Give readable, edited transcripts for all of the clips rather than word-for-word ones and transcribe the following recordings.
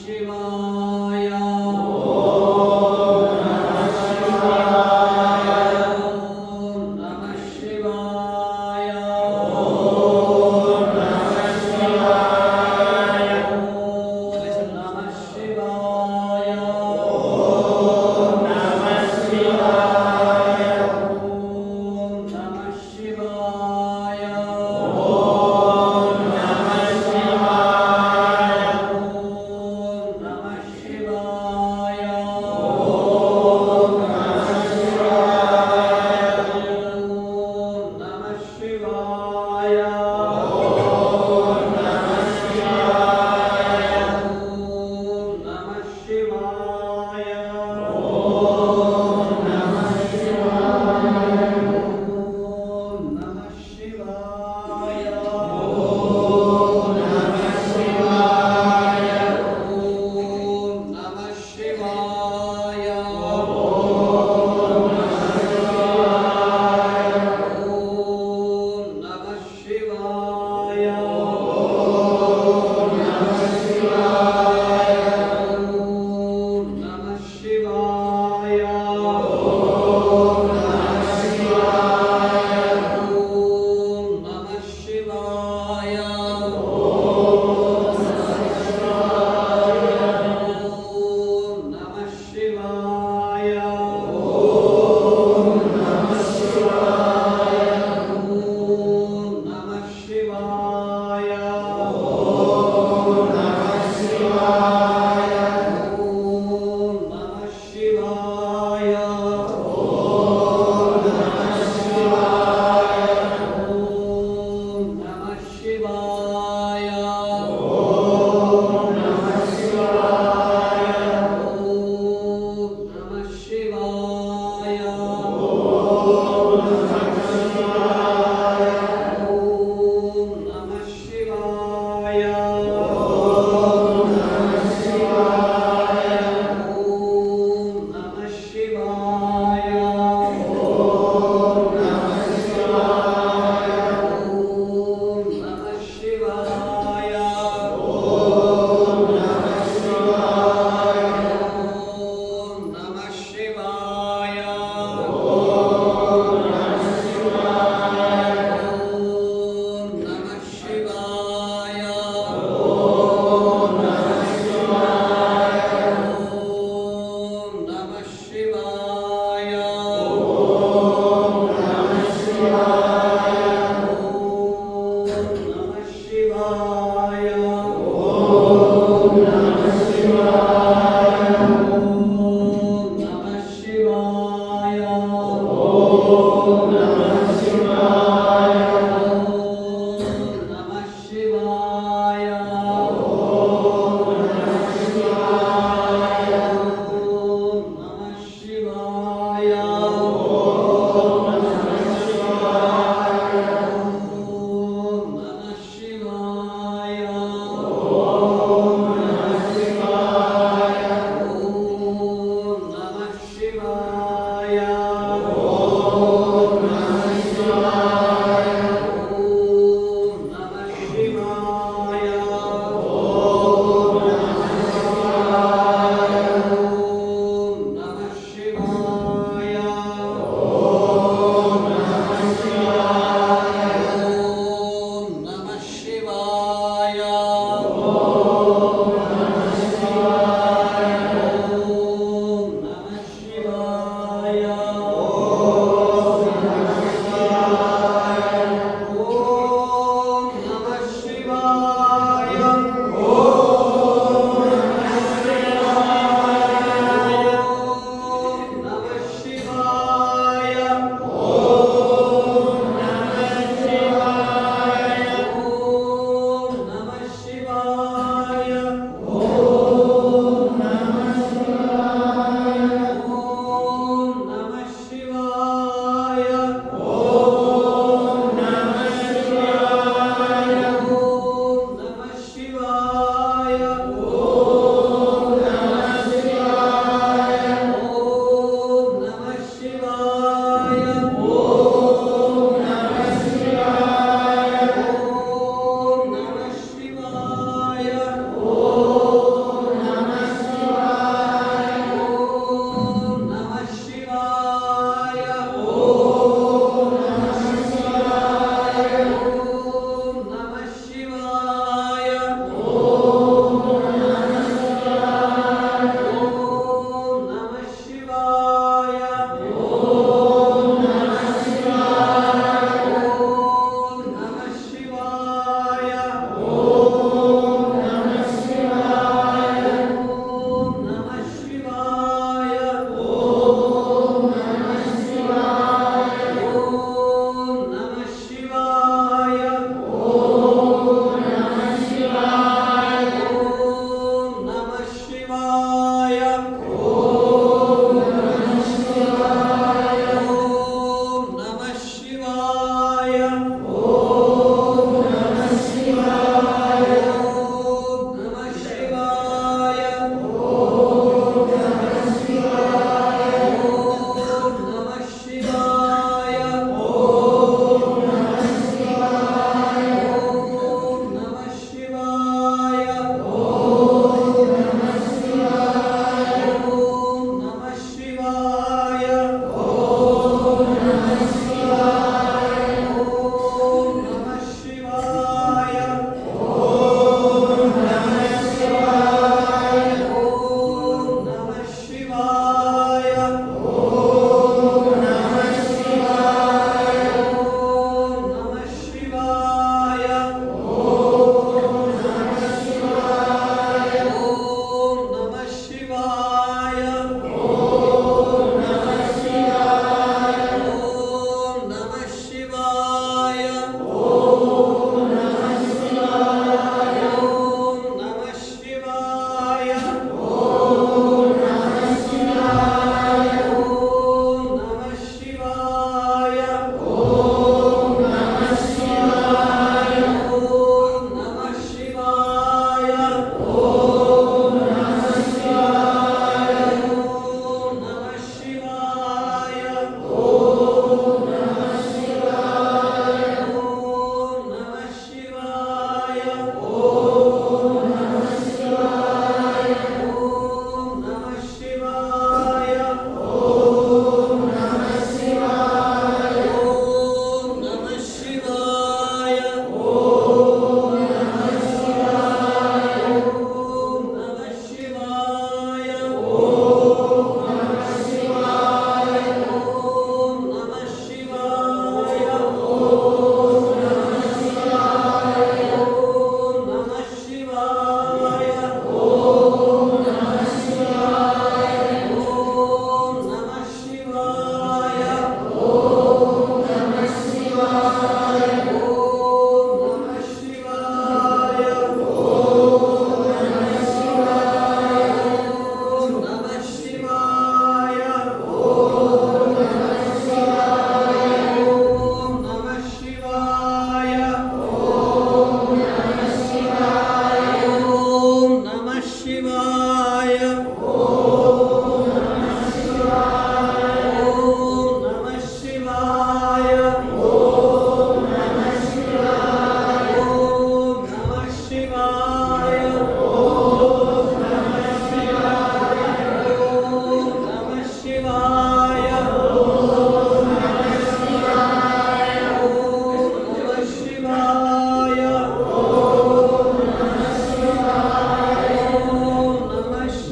Shiva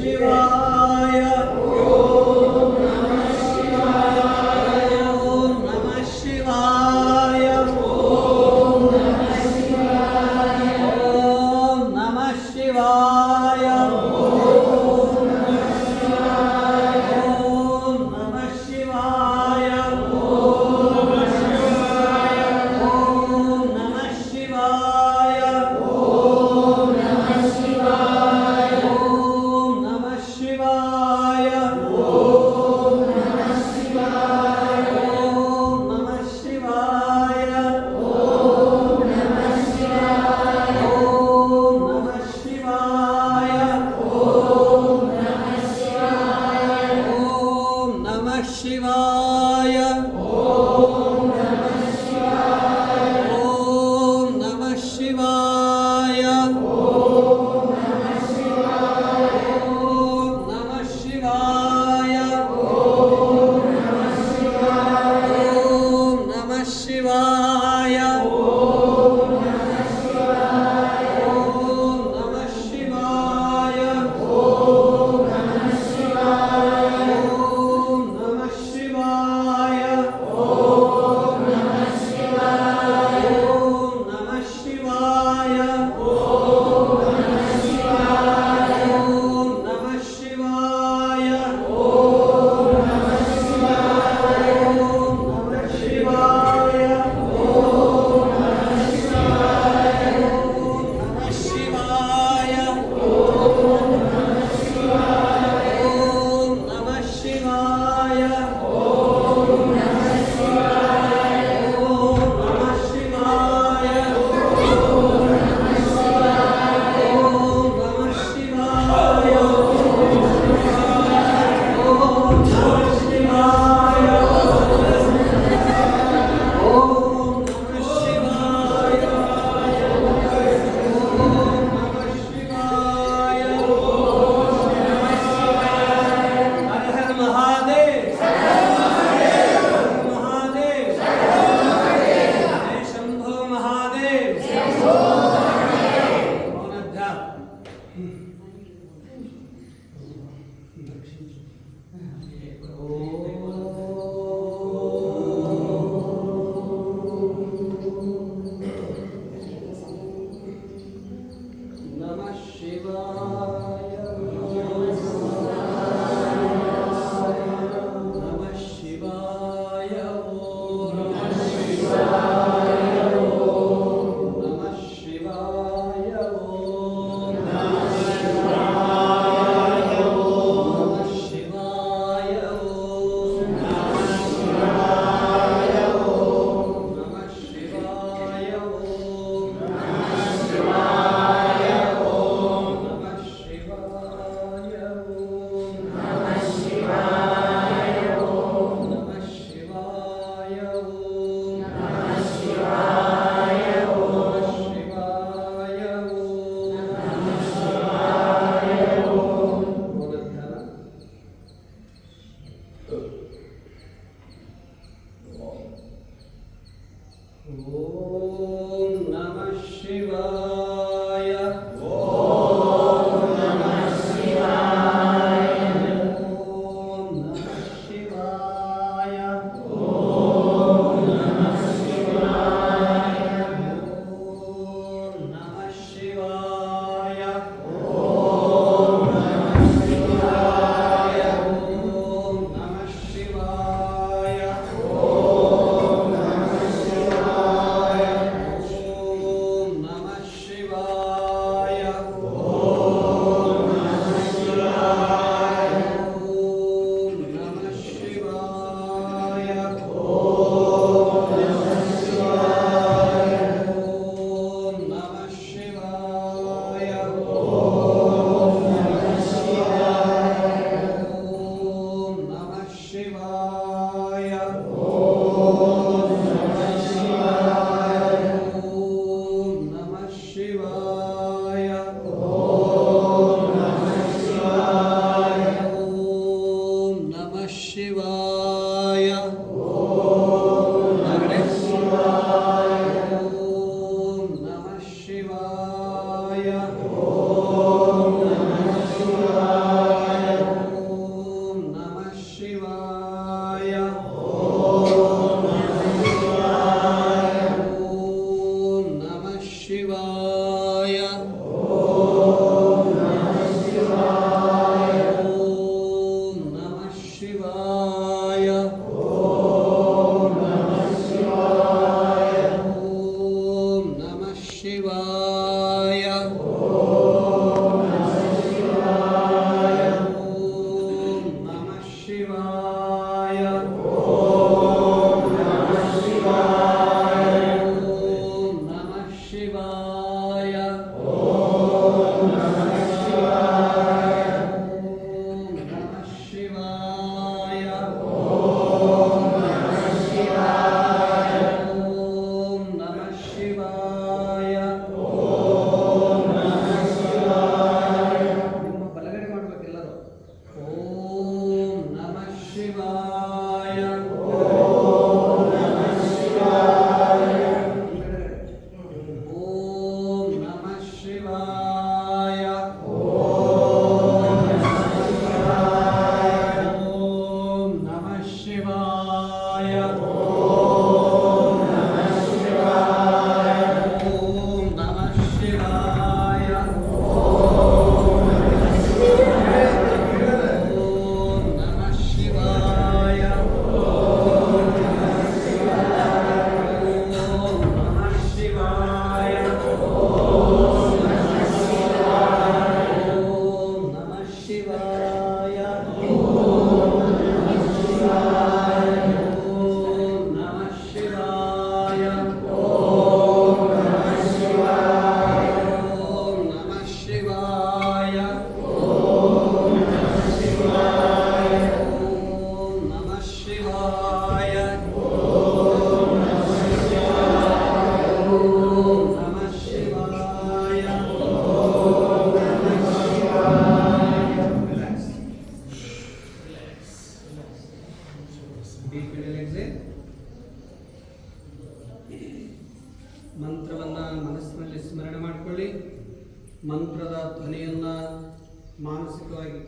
ಶಿವಾಯ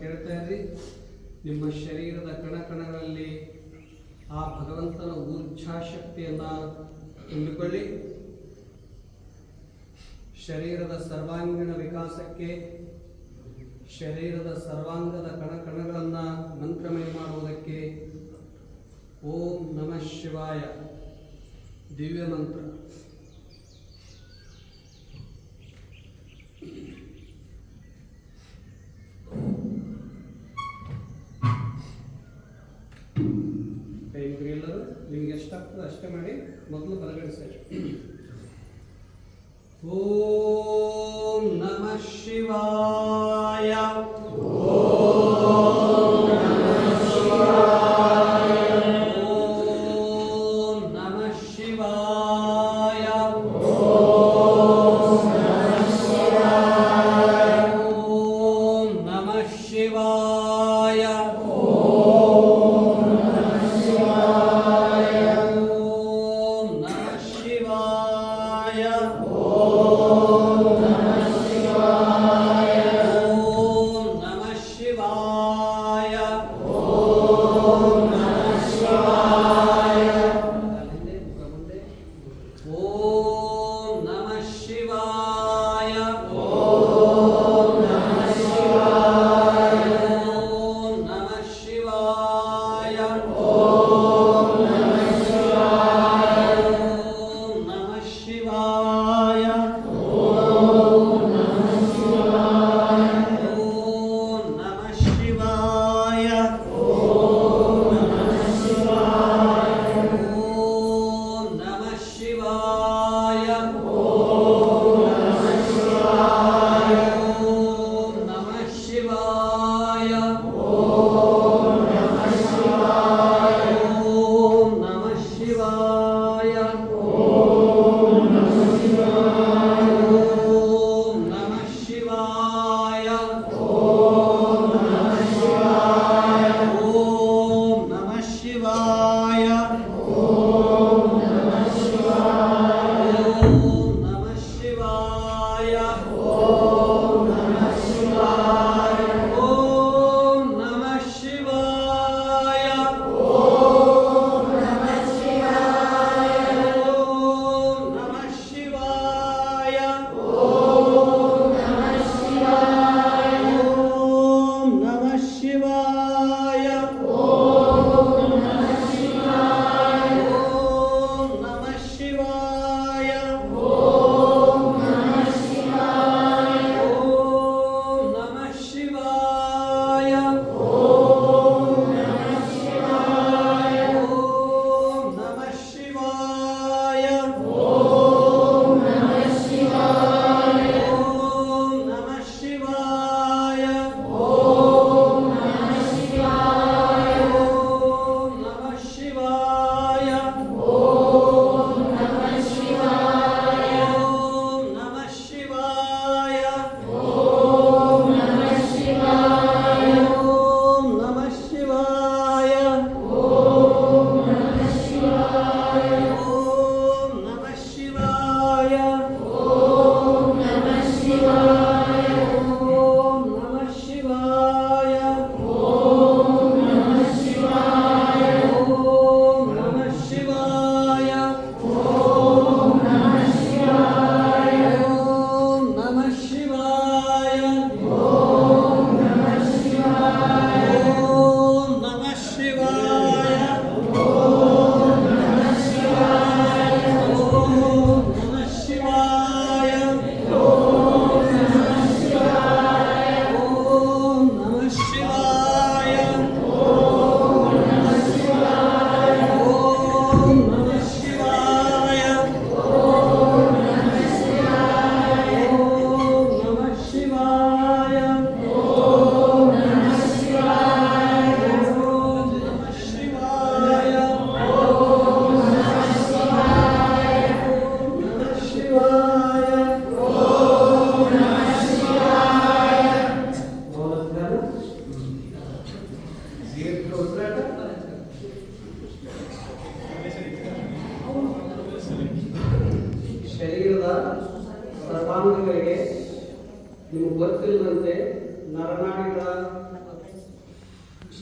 ಕೇಳ್ತಾ ಇದ್ರಿ. ನಿಮ್ಮ ಶರೀರದ ಕಣಕಣಗಳಲ್ಲಿ ಆ ಭಗವಂತನ ಊರ್ಜಾಶಕ್ತಿಯನ್ನು ತುಂಬಿಕೊಳ್ಳಿ. ಶರೀರದ ಸರ್ವಾಂಗೀಣ ವಿಕಾಸಕ್ಕೆ ಶರೀರದ ಸರ್ವಾಂಗದ ಕಣಕಣಗಳನ್ನು ಮಂತ್ರಮಯ ಮಾಡುವುದಕ್ಕೆ ಓಂ ನಮಃ ಶಿವಾಯ ದಿವ್ಯ ಮಂತ್ರ. ಕೈ ಮುಗಿಯಲ್ಲರು ನಿಮ್ಗೆ ಎಷ್ಟಾಗ್ತದೆ ಅಷ್ಟೇ ಮಾಡಿ. ಮೊದಲು ಬಲಗಡೆ ಸರಿ. ಓಂ ನಮಃ ಶಿವಾಯ. Shiva.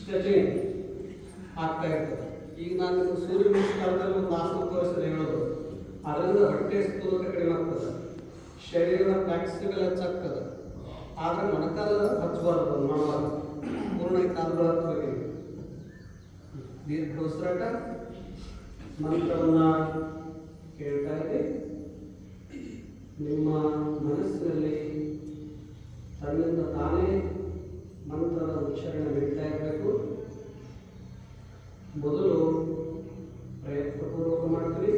ಸ್ಟ್ರೆಚಿಂಗ್ ಆಗ್ತಾ ಇರ್ತದೆ. ಈಗ ನಾನು ಸೂರ್ಯ ನಮಸ್ಕಾರದಲ್ಲಿ ಒಂದು ಆಸನ ತೋರಿಸಿದ್ರೆ ಹೇಳೋದು, ಅದರಿಂದ ಹೊಟ್ಟೆ ಸ್ಥೂಲತೆ ಕಡಿಮೆ ಆಗ್ತದೆ, ಶರೀರದ ಫ್ಲೆಕ್ಸಿಬಲ್ ಹೆಚ್ಚಾಗ್ತದೆ. ಆದರೆ ಮೊಣಕಾಲ ಹಚ್ಚಬಾರ್ದು, ಮಾಡಬಾರ್ದು, ಪೂರ್ಣ ಕಾಲುಗಳು ಹಚ್ಚಬೇಕು. ದೀರ್ಘ ಉಸಿರಾಟ, ಮಂತ್ರವನ್ನು ಕೇಳ್ತಾ ಇದ್ದೆ. ನಿಮ್ಮ ಮನಸ್ಸಿನಲ್ಲಿ ತನ್ನಿಂದ ತಾನೇ ಮಂತ್ರದ ಉಚ್ಚಾರಣೆ ಬಿಡ್ತಾ ಇರಬೇಕು. ಮೊದಲು ಪ್ರಯತ್ನಪೂರ್ವಕ ಮಾಡ್ತೀವಿ.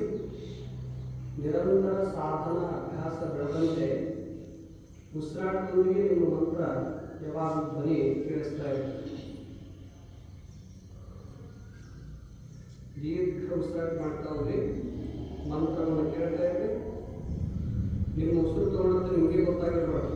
ನಿರಂತರ ಸಾಧನ ಅಭ್ಯಾಸ ಬೆಳೆದಂತೆ ಉಸಿರಾಟದೊಂದಿಗೆ ನಿಮ್ಮ ಮಂತ್ರ ಯಾವಾಗ ಧ್ವನಿ ಕೇಳಿಸ್ತಾ ಇದೆ. ದೀರ್ಘ ಉಸಿರಾಟ ಮಾಡ್ತಾ ಹೋಗಿ ಮಂತ್ರವನ್ನು ಕೇಳ್ತಾ ಇದ್ದೆ. ನಿಮ್ಮ ಉಸಿರು ತಗೊಳ್ಳೋದು ನಿಮಗೆ ಗೊತ್ತಾಗಿರಬಾರ್ದು.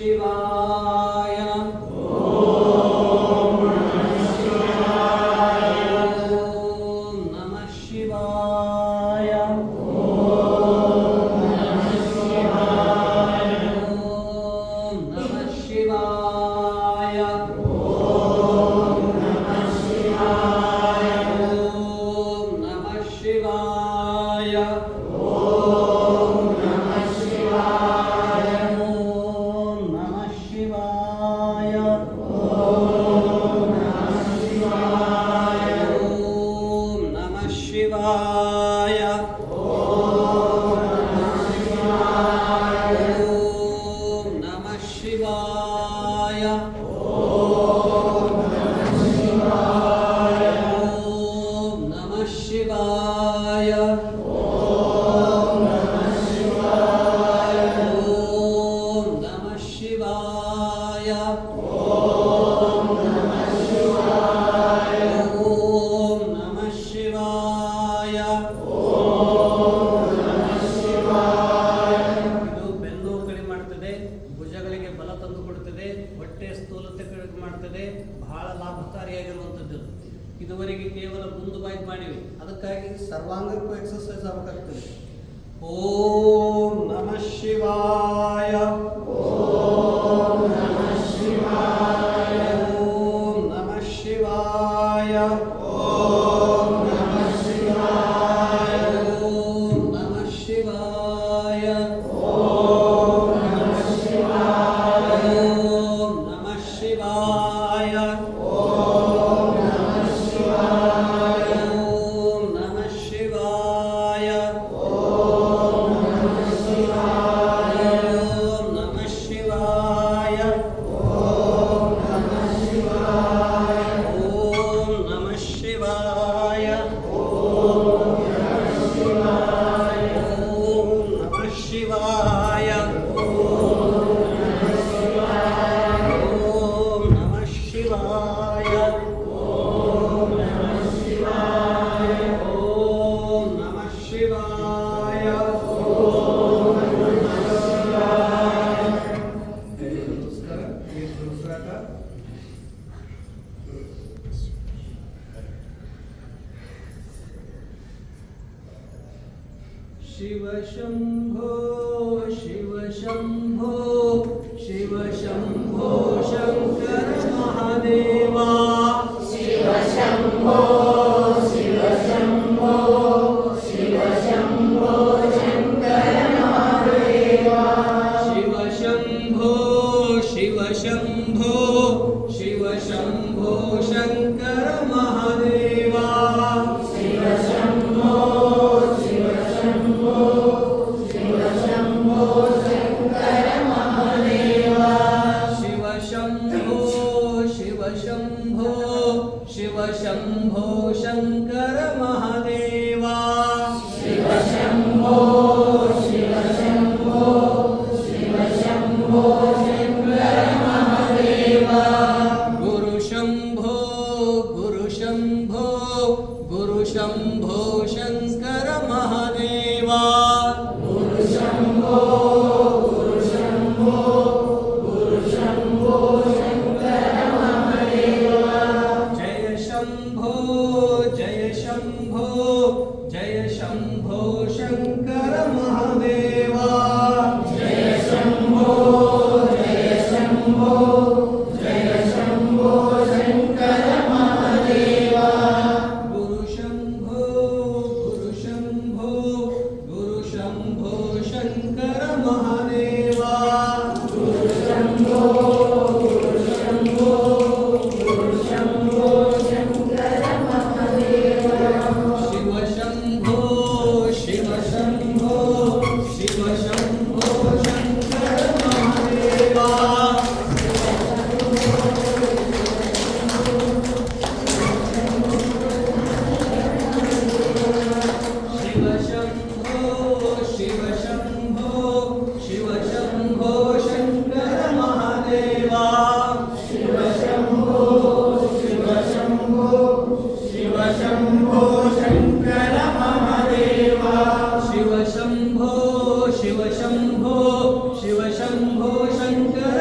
ಶಿವಾಯ. ಬಹಳ ಲಾಭಕಾರಿಯಾಗಿರುವಂಥದ್ದು. ಇದುವರೆಗೆ ಕೇವಲ ಮುಂದು ಬಾಯ್ದು ಮಾಡಿವಿ, ಅದಕ್ಕಾಗಿ ಸರ್ವಾಂಗಕ್ಕೂ ಎಕ್ಸರ್ಸೈಸ್ ಆಗಬೇಕಾಗ್ತದೆ. ಓಂ ನಮಃ ಶಿವಾಯ. ಓಂ ನಮಃ ಶಿವಾಯ. ಓಂ ನಮಃ ಶಿವಾಯ. ಓಂ ನಮಃ ಶಿವಾಯ. ಓಂ ನಮಃ ಶಿವಾಯ. ಓಂ ನಮಃ ಶಿವಾಯ. ಓಂ ನಮಃ ಶಿವಾಯ. ಓಂ ನಮಃ ಶಿವಾಯ. ಓಂ ನಮಃ ಶಿವಾಯ. ಓಂ ನಮಃ ಶಿವಾಯ. ಓಂ ನಮಃ ಶಿವಾಯ. ಓಂ ನಮಃ ಶಿವಾಯ. ಓಂ ನಮಃ ಶಿವಾಯ. ಓಂ ನಮಃ ಶಿವಾಯ. ಓಂ ನಮಃ ಶಿವಾಯ. ಓಂ ನಮಃ ಶಿವಾಯ. ಓಂ ನಮಃ ಶಿವಾಯ. ಓಂ ನಮಃ ಶಿವಾಯ. ಓಂ ನಮಃ ಶಿವಾಯ. ನಮಸ್ಕಾರ. ಶಿವ ಶಂಭೋ ಶಿವ ಶಂಭೋ ಶಿವ ಶಂಭೋ ಶಂಕರ ಮಹಾದೇವ. ಶಿವ ಶಂಭೋ ಶಿವ ಶಂಭೋ ಶಿವ ಶಂಭೋ ಶಂಕರ ಮಹಾದೇವ. ಶಿವ ಶಂಭೋ ಶಿವ ಶಂಭೋ ಶಿವ ಶಂಭೋ ಶಂಕರ ಮಹಾದೇವ. ಶಿವ ಶಂಭೋ ಶಿವ ಶಂಭೋ ಶಿವ ಶಂಭೋ ಶಂಕರ ಮಹಾದೇವ. ಶಿವ ಶಂಭೋ ಶಿವ ಶಂಭೋ ಶಿವ ಶಂಭೋ ಶಂಕರ ಮಹಾದೇವ. ಶಿವ ಶಂಭೋ ಶಿವ ಶಂಭೋ ಶಿವ ಶಂಭೋ ಶಂಕರ ಮಹಾದೇವ. ಗುರು ಶಂಭೋ ಗುರು ಶಂಭೋ ಗುರು ಶಂಭೋ ಶಂಕರ ಮಹಾದೇವ. ಗುರು ಶಂಭೋ ಗುರು ಶಂಭೋ ಗುರು ಶಂಭೋ ಶಂಕರ ಮಹಾದೇವ. ಜಯ ಶಂಭೋ ಜಯ ಶಂಭೋ ಜಯ ಶಂಭೋ ಶಂಕರ ಮಹಾದೇವ. ಜಯ ಶಂಭೋ ಜಯ ಶಂಭೋ ಜಯ ಶಂಭೋ ಶಂಕರ ಮಹಾದೇವ. ಗುರು ಶಂಭೋ ಗುರು ಶಂಭೋ ಗುರು ಶಂಭೋ ಶಂಕರ ಮಹಾದೇವ. ಗುರು ಶಂಭೋ ಗುರು ಶಂಭೋ ಗುರು ಶಂಭೋ ಶಂಕರ ಮಹಾದೇವ. ಶಿವ ಶಂಭೋ ಶಿವ ಶಂಭೋ ಶಿವ ಶಂಭೋ ಶಂಕರ ಮಹಾದೇವ. ಶಿವ ಶಂಭೋ ಶಿವ ಶಂಭೋ ಶಿವ ಶಂಭೋ ಶಂಕರ ಮಹಾದೇವ. ಶಿವ ಶಂಭೋ ಶಿವ ಶಂಭೋ ಶಿವ ಶಂಭೋ ಶಂಕರ ಮಹಾದೇವ. ಶಿವ ಶಂಭೋ ಶಿವ ಶಂಭೋ ಶಿವ ಶಂಭೋ ಶಂಕರ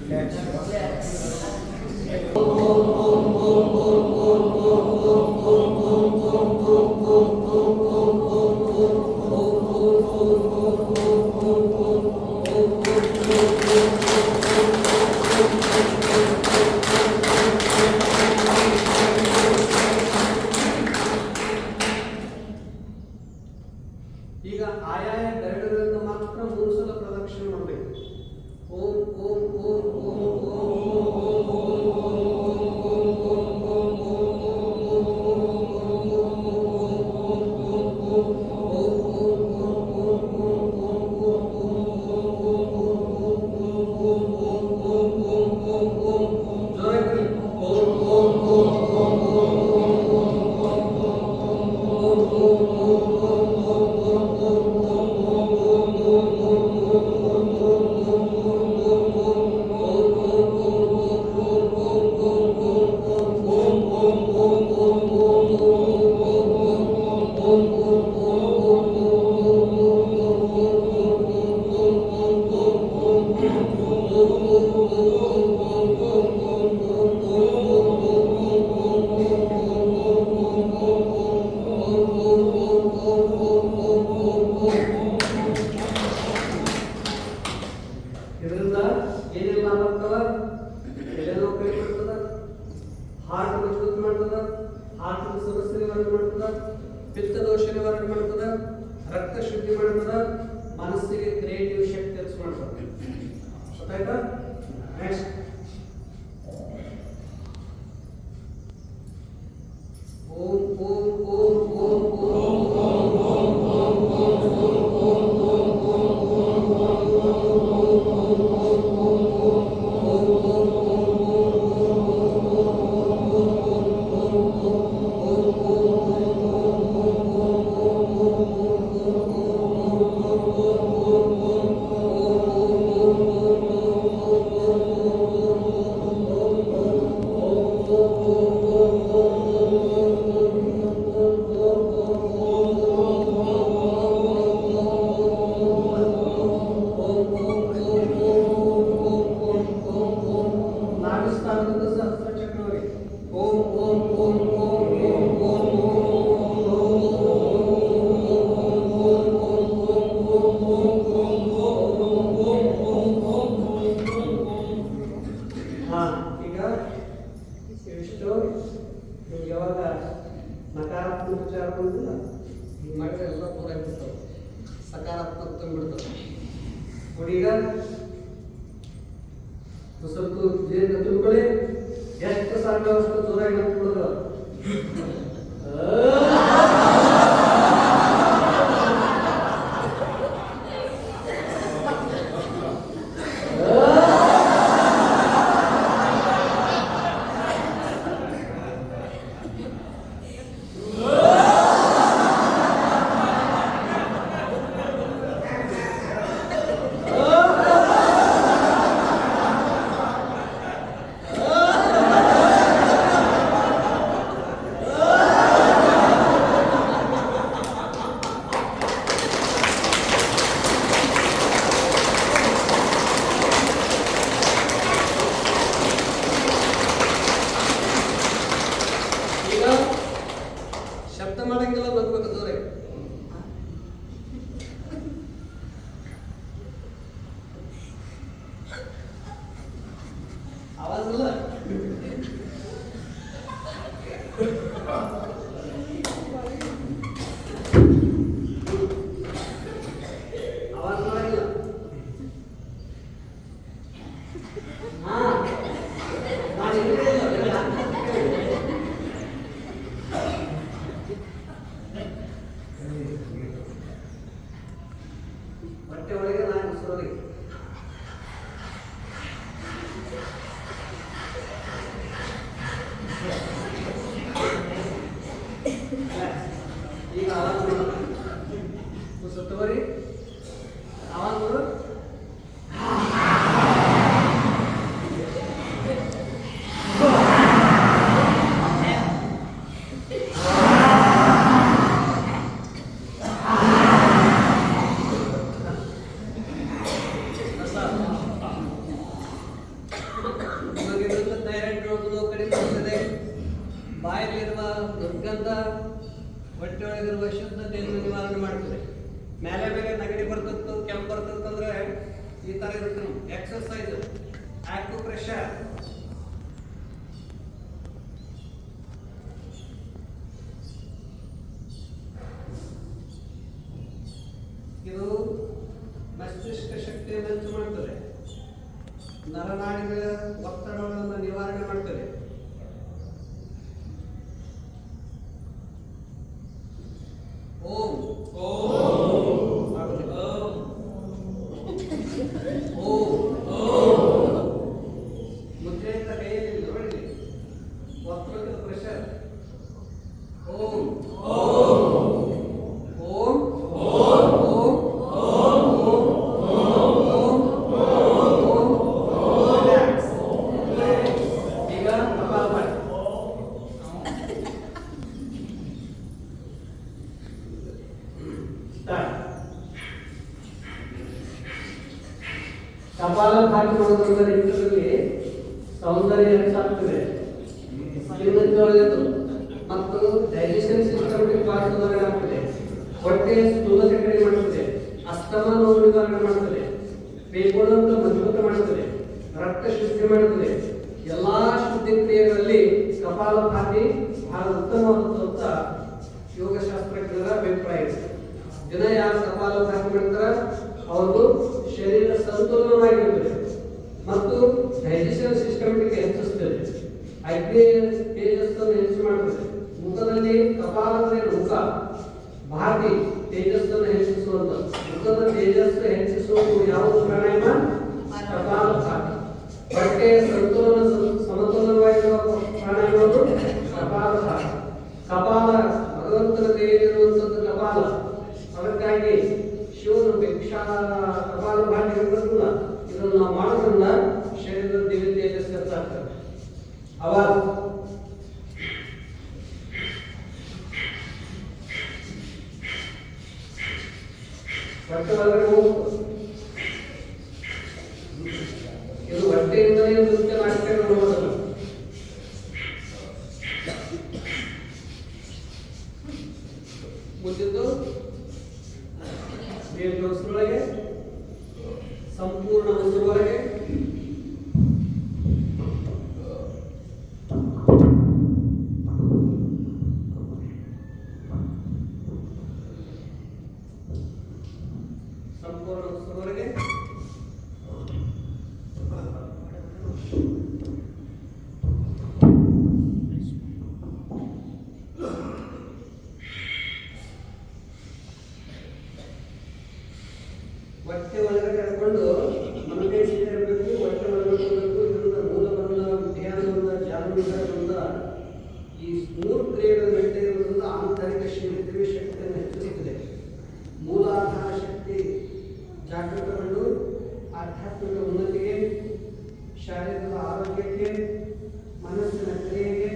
ಈಗ ಆಯಾಯ ಬೆರಳುಗಳನ್ನು ಮಾತ್ರ 3 ಸಲ ಪ್ರದಕ್ಷಿಣೆ ಮಾಡಬೇಕು. ಓಂ ಓಂ ಓಂ ಓಂ ಇದರಿಂದ ಏನೆಲ್ಲ ಲಾಭ ಆಗ್ತದ? ಎಲ್ಲೆಲ್ಲೋ ಕಡಿಮೆ ಮಾಡ್ತದ, ಹಾರ್ಟ್ ಮಜಬೂತ್ ಮಾಡ್ತದ, ಹಾರ್ಟ್ ಸಮಸ್ಯೆ ನಿವಾರಣೆ ಮಾಡ್ತದ, ಪಿತ್ತ ದೋಷ ನಿವಾರಣೆ ಮಾಡ್ತದ, ರಕ್ತ ಶುದ್ಧಿ ಮಾಡ್ತದ, ಮನಸ್ಸಿಗೆ ಕ್ರಿಯೇಟಿವ್ ಶಕ್ತಿ ಹೆಚ್ಚು ಮಾಡ್ತದ. ಗೊತ್ತಾಯ್ತಾ? ನೆಕ್ಸ್ಟ್ ಓಂ ಓಂ ಓಂ ಓಂ ಓಂ ನಾಗಸ್ಥಾನದ ಸಹಸ್ರ ಚಕ್ರವರಿ. ಓಂ ಓಂ ಓಂ ಓಂ ಓಂ ಈಗ ಇಷ್ಟು ನಿಮ್ಗೆ ಯಾವಾಗ ನಕಾರಾತ್ಮಕ ವಿಚಾರ ಬಂದಿಲ್ಲ ಹಿಂಗೆ ಮಾಡಿದ್ರೆ ಎಲ್ಲ ದೂರ ಆಗ್ಬಿಡ್ತಾವೆ, ಸಕಾರಾತ್ಮಕ ತಂದ್ಬಿಡ್ತಾವೆ. ನೋಡಿ ಈಗ ಸ್ವಲ್ಪ ಜೇನು ತಿಳ್ಕೊಳ್ಳಿ, ಎಷ್ಟು ಸಾಧ್ಯ ಅಷ್ಟು ಜೋರಾಗಿ ನಡ್ಕೊಳ್ಳೋದು. ಶಬ್ದ ಮಾಡಂಗಿಲ್ಲ, ಬರ್ಬೇಕು ದೂರ. ಆವಾಜಲ್ಲ ಆವಾಜ ಮಾಡಂಗಿಲ್ಲ. ಹೊಟ್ಟೆ ಒಳಗೆ ನಾನು ಸುರಲಿ ಈಗ ಆವಾಜ ಸುತ್ತವರಿ ಆವಾಜ ನೋಡು. ಬಾಯಲ್ಲಿರುವ ದುರ್ಗಂಧ, ಹೊಟ್ಟೆಯೊಳಗಿರುವ ಶುದ್ಧತೆಯನ್ನು ನಿವಾರಣೆ ಮಾಡ್ತದೆ. ಮೇಲೆ ಮೇಲೆ ನೆಗಡಿ ಬರ್ತತ್ತು, ಕೆಂಪು ಬರ್ತತ್ತು ಅಂದ್ರೆ ಈ ತರ ಇರುತ್ತೆ. ಎಕ್ಸರ್ಸೈಸ್, ಆಕ್ಯುಪ್ರೆಷರ್, ಇದು ಮಸ್ತಿಷ್ಕ ಶಕ್ತಿಯನ್ನು ಹೆಚ್ಚು ಮಾಡ್ತದೆ. ನರನಾಡಿಗಳ ಒತ್ತಡಗಳನ್ನು ನಿವಾರಣೆ ಮಾಡ್ತದೆ. ಓಂ ಓಂ ಮುದ್ರೆಯಿಂದ ಕೈಯಲ್ಲಿ ನೋಡಿ ಒತ್ತಡದ ಪ್ರೆಷರ್. ಓಂ ಓಂ ಈಗ ಕಪಾಲ ಮಾಡಿ. ಕಪಾಲಭಾತಿ ಮಾಡೋದ್ರಿಂದ ರಕ್ತದಲ್ಲಿ ಸೌಂದರ್ಯ ಹೆಚ್ಚಾಗ್ತದೆ, ಸ್ಕಿನ್ ಒಳ್ಳೆಯದು ಮತ್ತು ಡೈಜೆಷನ್ ಸಿಸ್ಟಮ್ ಪಾರ್ಟ್ ಸುಧಾರಣೆ ಆಗ್ತದೆ, ಹೊಟ್ಟೆಯ ಸ್ಥೂಲತೆ ಕಡಿಮೆ ಮಾಡುತ್ತದೆ, ಅಸ್ತಮ ನೋವು ನಿವಾರಣೆ ಮಾಡುತ್ತದೆ, ಪೇಪೋಳನ್ನು ಮಜಬೂತ ಮಾಡುತ್ತದೆ, ರಕ್ತ ಶುದ್ಧಿ ಮಾಡುತ್ತದೆ. ಎಲ್ಲಾ ಶುದ್ಧಿ ಕ್ರಿಯೆಗಳಲ್ಲಿ ಕಪಾಲಭಾತಿ ಬಹಳ ಉತ್ತಮವಾದದ್ದು ಅಂತ ಯೋಗಶಾಸ್ತ್ರಜ್ಞರ ಅಭಿಪ್ರಾಯ ಇದೆ. ದಿನ ಯಾರು ಕಪಾಲಭಾತಿ ಮಾಡ್ತಾರ ಅವರು ಶರೀರ ಸಂತುಲನವಾಗಿರುತ್ತದೆ ಮತ್ತು ಡೈಜೆಷನ್ ಸಿಸ್ಟಮ್ಗೆ ಹೆಚ್ಚಿಸುತ್ತದೆ, ಅಗ್ನಿ ತೇಜಸ್ಸನ್ನು ಹೆಚ್ಚು ಮಾಡುತ್ತದೆ. ಮುಖದಲ್ಲಿ ಕಪಾಲದ ಮುಖ ಭಾತಿ ತೇಜಸ್ಸನ್ನು ಹೆಚ್ಚಿಸುವಂತ, ಮುಖದ ತೇಜಸ್ಸು ಹೆಚ್ಚಿಸುವುದು ಯಾವುದು ಪ್ರಾಣಾಯಾಮ? ಕಪಾಲಭಾತಿ. ಹೊಟ್ಟೆಯ ಸಂತುಲನ ಸಮತೋಲನವಾಗಿರುವ ಪ್ರಾಣಾಯಾಮಗಳು ಕಪಾಲಭಾತಿ. ಕಪಾಲ ಭಗವಂತನ ಕೈಯಲ್ಲಿರುವಂಥದ್ದು ಕಪಾಲ. ಅದಕ್ಕಾಗಿ ಶಿವನು ಭಿಕ್ಷಾ ಕಪಾಲಭಾತಿ ಇರಬೇಕಲ್ಲ, ಇದನ್ನು ನಾವು ಮಾಡೋದ್ರಿಂದ ಶರೀರದ ದಿವ್ಯ ತೇಜಸ್ಸು ಹೆಚ್ಚಾಗ್ತದೆ. ಅವಾಗ ಹೊಟ್ಟೆ ಒಳಗಡೆ ಹೋಗ್ತದೆ. ಇದು ಹೊಟ್ಟೆಯಿಂದಲೇ ನೃತ್ಯ ನಾಟ್ಯ ನೋಡೋದಲ್ಲ. ಮುಂದಿದ್ದು ಮೇಲ್ಗಡೆ ಸಂಪೂರ್ಣ ಉಸಿರುವರೆಗೆ ಸಂಪೂರ್ಣ ಉಸಿರುವರೆಗೆ ಹೊಟ್ಟೆ ಒಳಗಡೆ ಕರ್ಕೊಂಡು ಮನಕೈ ಸೀರೆ ಇರಬೇಕು, ಹೊಟ್ಟೆ ಒಳಗಡೆ ಹೋಗಬೇಕು. ಇದರಿಂದ ಮೂಲಬಂಧ, ಧ್ಯಾನಬಂಧ, ಜಾನಬಂಧ ಈ ಮೂರು ಕ್ರಿಯೆಗಳ ನಡುವೆ ಇರುವುದರಿಂದ ಆಂತರಿಕ ದಿವ್ಯ ಶಕ್ತಿಯನ್ನು ಹೆಚ್ಚಿಸುತ್ತದೆ. ಮೂಲಾಧಾರ ಶಕ್ತಿ ಜಾಗೃತಗೊಂಡು ಆಧ್ಯಾತ್ಮಿಕ ಉನ್ನತಿಗೆ, ಶಾರೀರಿಕ ಆರೋಗ್ಯಕ್ಕೆ, ಮನಸ್ಸಿನ ಕ್ರಿಯೆಗೆ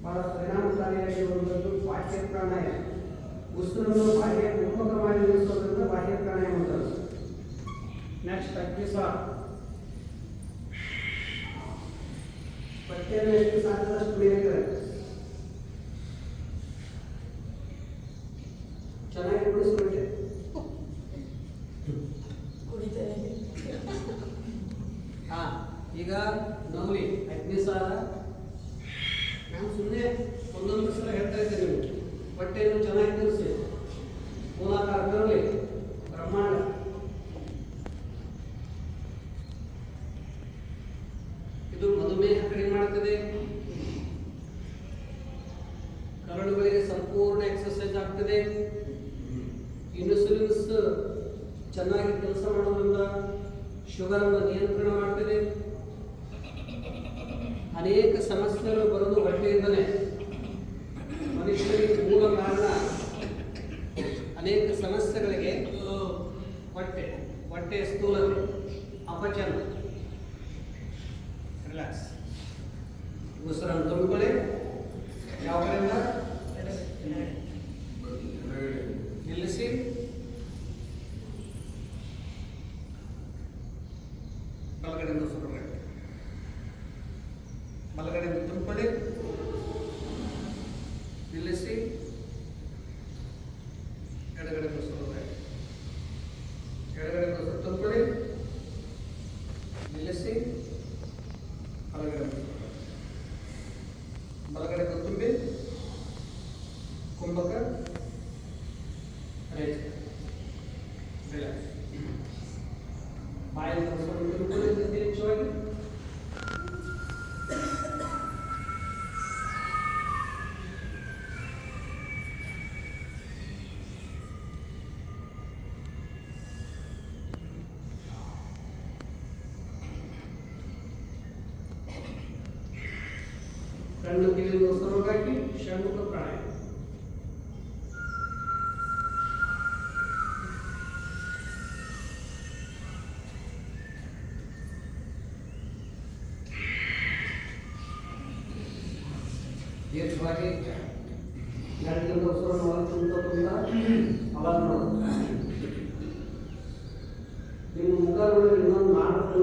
ಬಹಳ ಪರಿಣಾಮಕಾರಿಯಾಗಿರುವಂಥದ್ದು ಬಾಹ್ಯ ಪ್ರಾಣಾಯಾಮ. ಉಸಿರನ್ನು ಬಾಹ್ಯ ಉನ್ಮುಖ ಮಾಡಿ ನಿಲ್ಲಿಸೋದ್ರಿಂದ ಬಾಹ್ಯ ಪ್ರಾಣಾಯಾಮ ಅಂತಾರೆ. ನೆಕ್ಸ್ಟ್ ಅಗ್ನಿಸಾರ. ಹೊಟ್ಟೆಯನ್ನು ಎಷ್ಟು ಸಾಧ್ಯದಷ್ಟು ಬೇರೆ ಚೆನ್ನಾಗಿ ಕುಡಿಸ್ಬಿಟ್ಟೆ. ಈಗ ನವಲಿ ಅಗ್ನಿಸಾರ. ನಾನು ಸುಮ್ಮನೆ ಒಂದೊಂದು ಸಲ ಹೇಳ್ತಾ ಇದ್ದೇನೆ, ನೀವು ಹೊಟ್ಟೆಯನ್ನು ಚೆನ್ನಾಗಿ ತಿಳಿಸಿ. ಮೂಲಾಧಾರ ಬರಲಿ, ಬ್ರಹ್ಮಾಂಡ. ಇದು ಮಧುಮೇಹ ಕಡಿಮೆ ಮಾಡ್ತದೆ, ಕರಳುಗಳಿಗೆ ಸಂಪೂರ್ಣ ಎಕ್ಸರ್ಸೈಸ್ ಆಗ್ತದೆ. ಇನ್ಸುಲಿನ್ಸ್ ಚೆನ್ನಾಗಿ ಕೆಲಸ ಮಾಡೋದ್ರಿಂದ ಶುಗರ್ ಅನ್ನು ನಿಯಂತ್ರಣ ಮಾಡ್ತದೆ. ಅನೇಕ ಸಮಸ್ಯೆಗಳು ಬರೋದು ಹೊಟ್ಟೆಯಿಂದಲೇ. ಮನುಷ್ಯರಿಗೆ ಮೂಲ ಕಾರಣ ಅನೇಕ ಸಮಸ್ಯೆಗಳಿಗೆ ಹೊಟ್ಟೆಯ ಸ್ಥೂಲತೆ, ಅಪಚನ. ರಿಲ್ಯಾಕ್ಸ್. ಉಸಿರನ್ನು ತುಂಬಿಕೊಳ್ಳಿ. ಯಾವ ಕಡೆಯಿಂದ ನಿಲ್ಲಿಸಿ. ಬಲಗಡೆಯಿಂದ ಉಸಿರು ಬಲಗಡೆಯಿಂದ ತುಂಬಿಕೊಳ್ಳಿ. ಕಣ್ಣು ಕಿವಿಯನ್ನು ಹೊಸರೋಗಾಕಿ ಷಣ್ಮುಖ ಪ್ರಾಣಾಯಾಮ. ದೀರ್ಘವಾಗಿ ಗಂಟಲಿಂದ ಉಸಿರನ್ನು ಒಳಗೆ ತುಂಬ ಅವಾಗ ನೋಡೋದು. ನಿಮ್ಮ ಮುಖ ನೋಡಿ ಇನ್ನೊಂದು ನಾಲ್ಕು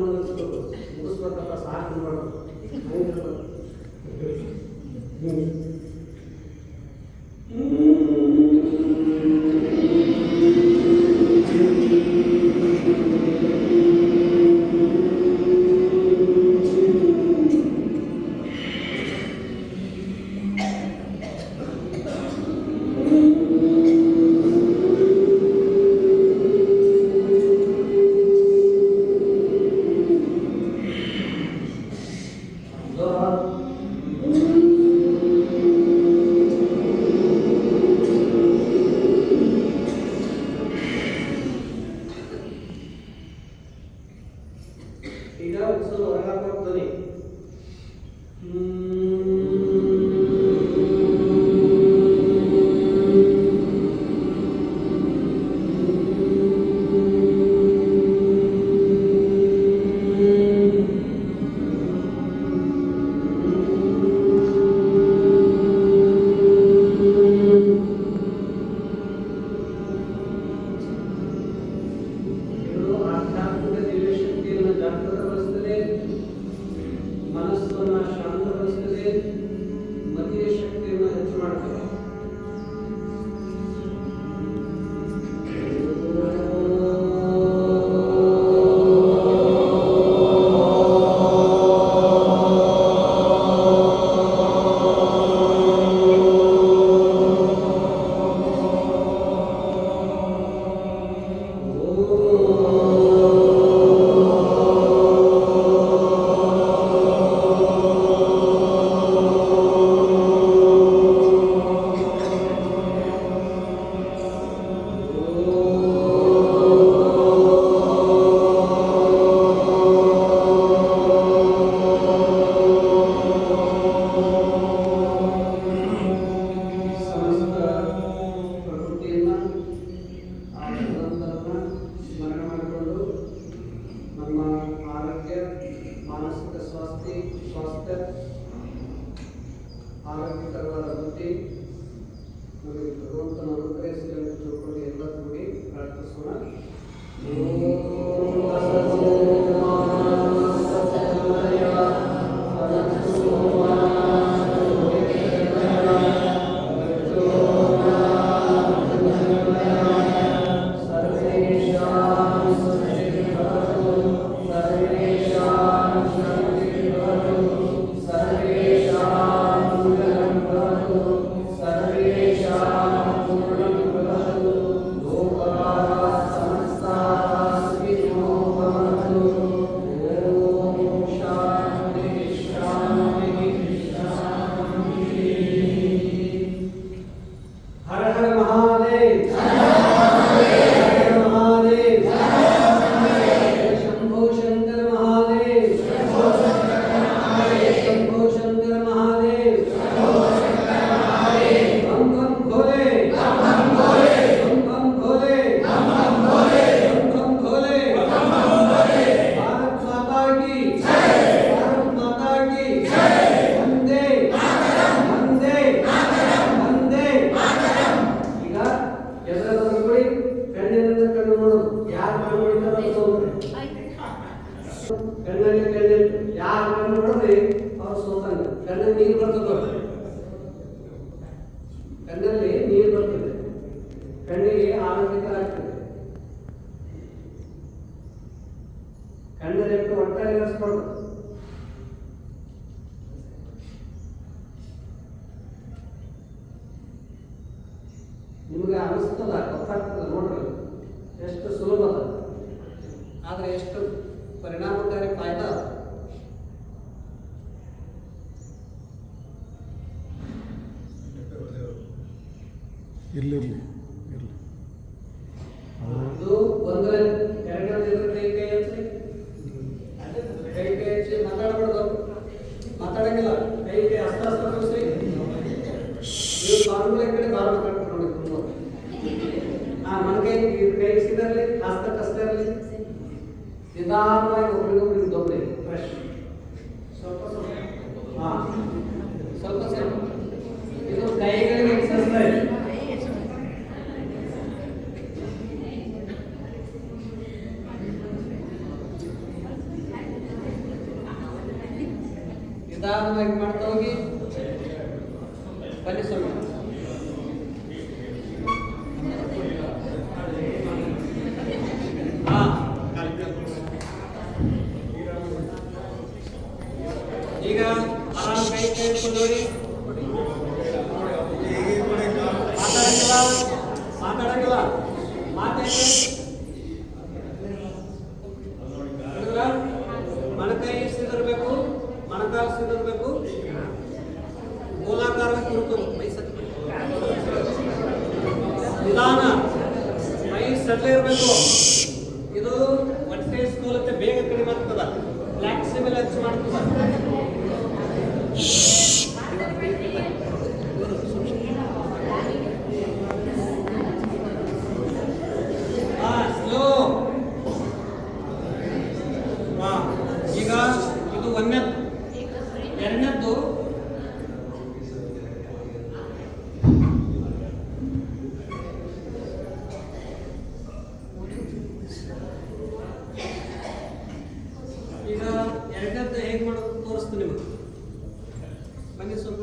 ಮುಗಿಸ್ಬೇಕಪ್ಪ ಸಾಕು ಮಾಡೋದು. ಈಗ ಉಸಿರು ಹೊರಗಾಕೋಗ್ತದೆ. ಮನಸ್ಸನ್ನು ಶಾಂತಗೊಳಿಸ್ತದೆ, ಮತಿಯ ಶಕ್ತಿಯನ್ನು ಹೆಚ್ಚು ಮಾಡ್ತದೆ. ಮಾನಸಿಕ ಸ್ವಾಸ್ಥ್ಯ ಆರೋಗ್ಯಕರವಾದ ಬುದ್ಧಿ ನಮಗೆ ಭಗವಂತನ ಅನುಗ್ರಹಿಸಿ ಅಂತ ತಿಳ್ಕೊಂಡು ಎಲ್ಲ ಕೂಡಿ ಪ್ರಾರ್ಥಿಸೋಣ. ಕಣ್ಣಲ್ಲಿ ಕಣ್ಣಿಟ್ಟು ಯಾರು ಕಣ್ಣು ನೋಡ್ರಿ ಅವ್ರು ಸೋತಂಗ. ಕಣ್ಣಲ್ಲಿ ನೀರು ಬರ್ತದೆ, ಕಣ್ಣಲ್ಲಿ ನೀರು ಬರ್ತದೆ, ಕಣ್ಣಿಗೆ ಆರೋಗ್ಯಕರ ಆಗ್ತದೆ. ಕಣ್ಣಲ್ಲಿ ಒಟ್ಟಾರೆ ಇರಿಸ್ಬಾರ್ದು. ನಿಮಗೆ ಅನಿಸ್ತದ, ಗೊತ್ತಾಗ್ತದೆ ನೋಡ್ರಿ ಎಷ್ಟು ಸುಲಭ ಅದ, ಆದರೆ ಎಷ್ಟು ಪರಿಣಾಮಕಾರಿ ಫಾಯ್ದಾ. ಇರಲಿ ಅದು ಒಂದು ಎರಡನೇ ಕೈ ಹಚ್ಚಿ ಮಾತಾಡಬಾರ್ದು. ಮಾತಾಡಂಗಿಲ್ಲ. ಕೈಗೆ ಹಸ್ತ ತೋರಿಸಿ. ನೀವು ಕಾಲುಗಳ ಕಡೆ ಬಾಲ ಕಟ್ಕೊಂಡು ತುಂಬ. ಮನಕೈ ಕೈ ಸಿದರ್ಲಿ, ಹಸ್ತ ಕಸ್ತರ್ಲಿ. ನಿಧಾನವಾಗಿ ಒಬ್ಬರಿಗೊಬ್ಬರಿಗೆ ದೊಡ್ಡ ಫ್ರೆಶ್. ಸ್ವಲ್ಪ ಸ್ವಲ್ಪ ಇದು ಕೈಗಳಿಗೆ ಎಕ್ಸರ್ಸೈಸ್. ನಿಧಾನವಾಗಿ ಮಾಡ್ತಾ ಹೋಗಿ. ಬನ್ನಿ ಸ್ವಲ್ಪ. ಈಗ ಆರಾಮ ಕೈ ಇಟ್ಕೊಂಡು ನೋಡಿ. ಮಾತಾಡಂಗಿಲ್ಲ ಮೊಣಕೈ ಸಿದರ್ಬೇಕು, ಮೊಣಕಾಲು ಸಿದರ್ಬೇಕು, ಗೋಲಾಕಾರ ಕುರಿತು ಮೈ ನಿಧಾನ, ಮೈ ಸಡ್ಲ ಇರಬೇಕು. ಇದು ಹೊಟ್ಟೆ ಸ್ಥೂಲತೆ ಬೇಗ ಕಡಿಮೆ ಆಗ್ತದ, ಫ್ಲೆಕ್ಸಿಬಲ್ ಹೆಚ್ಚು ಮಾಡ್ತದ. ಸ್ಲೋ. ಈಗ ಇದು ಒಂದನೇದ್ದು. ಎರಡನೇದ್ದು ಹೇಗೆ ಮಾಡೋದು ತೋರಿಸ್ತೀನಿ ನಿಮಗೆ. ಬನ್ನಿ ಸ್ವಲ್ಪ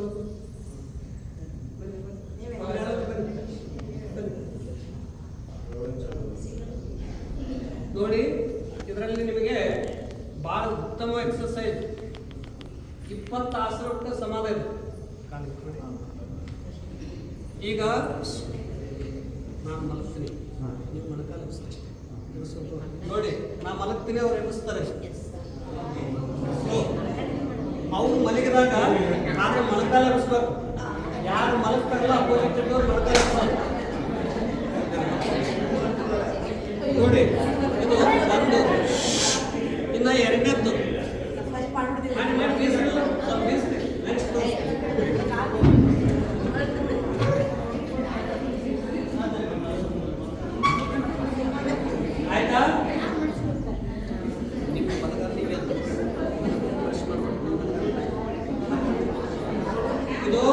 ನೋಡಿ. ಇದರಲ್ಲಿ ನಿಮಗೆ ಬಹಳ ಉತ್ತಮ ಎಕ್ಸರ್ಸೈಸ್. 20 ಆಸನಕ್ಕೆ ಸಮಾನ ಇದೆ. ಈಗ ನಾನು ಮಲಗ್ತೀನಿ, ನೀವು ಮೊಣಕಾಲ ನೋಡಿ. ನಾ ಮಲಗ್ತೀನಿ, ಅವ್ರು ಎಬ್ಬಿಸ್ತಾರೆ. ಅವ್ರು ಮಲಗಿದಾಗ ನಾನು ಮೊಣಕಾಲ ಎಬ್ಬಿಸ್ಬೇಕು. ಯಾರು ಮಲಗ್ತಾರಲ್ಲ ಅಪೋಸಿಟ್ ಇದ್ದವ್ರು ಮೊಣಕಾಲ ಎಬ್ಬಿಸ್ಬೇಕು. ನೋಡಿ, ಇದು ಒಂದು. ಇನ್ನು ಎರಡನೇದ್ದು ಆಯ್ತಾ? ಇದು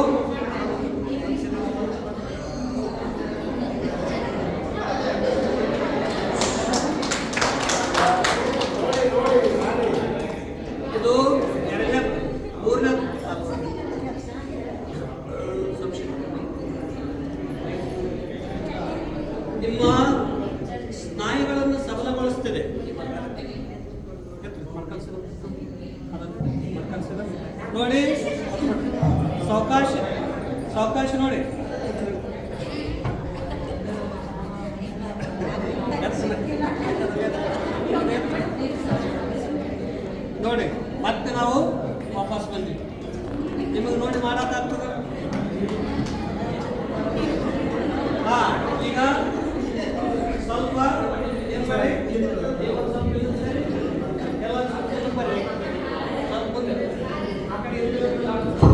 ನಿಮ್ಮ ಸ್ನಾಯುಗಳನ್ನು ಸಬಲಗೊಳಿಸ್ತದೆ. ನೋಡಿ, ಸಾವಕಾಶ ನೋಡಿ. ನೋಡಿ, ಮತ್ತೆ ನಾವು ವಾಪಸ್ ಬಂದ್ವಿ. ನಿಮಗೆ ನೋಡಿ ಮಾಡೋಕ್ಕಾಗ್ತದೆ. ಈಗ ಸ್ವಲ್ಪ ಏನು ಮಾಡಿ, ಎಲ್ಲ ಬರೀ ಸ್ವಲ್ಪ ಮುಂದೆ ಆ ಕಡೆ ಇದು ಕಾಣಬೇಕು.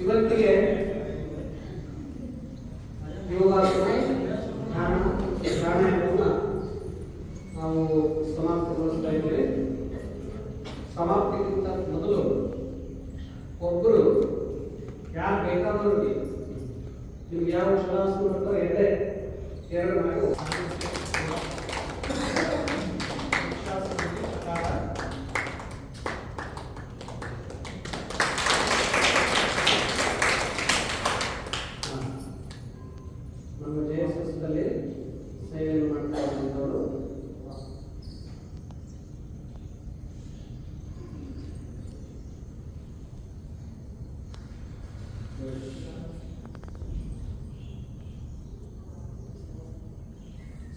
ಇವತ್ತಿಗೆ ಯೋಗಾಸನ, ಪ್ರಾಣಾಯಾಮವನ್ನು ನಾವು ಸಮಾಪ್ತಿಗೊಳಿಸ್ತಾ ಇದ್ದೀವಿ. ಸಮಾಪ್ತಿಗಿಂತ ಮೊದಲು ಒಬ್ಬರು ಯಾರು ಬೇಕಾದವ್ರಿಗೆ ನಿಮ್ಗೆ ಯಾವ ಶಲಾಸನ ಬರ್ತೋ ಎದೆ ಎರಡು ಮಾಡಿ ನಮ್ಮ JSSದಲ್ಲಿ ಸೇವೆಯನ್ನು ಮಾಡ್ತಾ ಇದ್ದವರು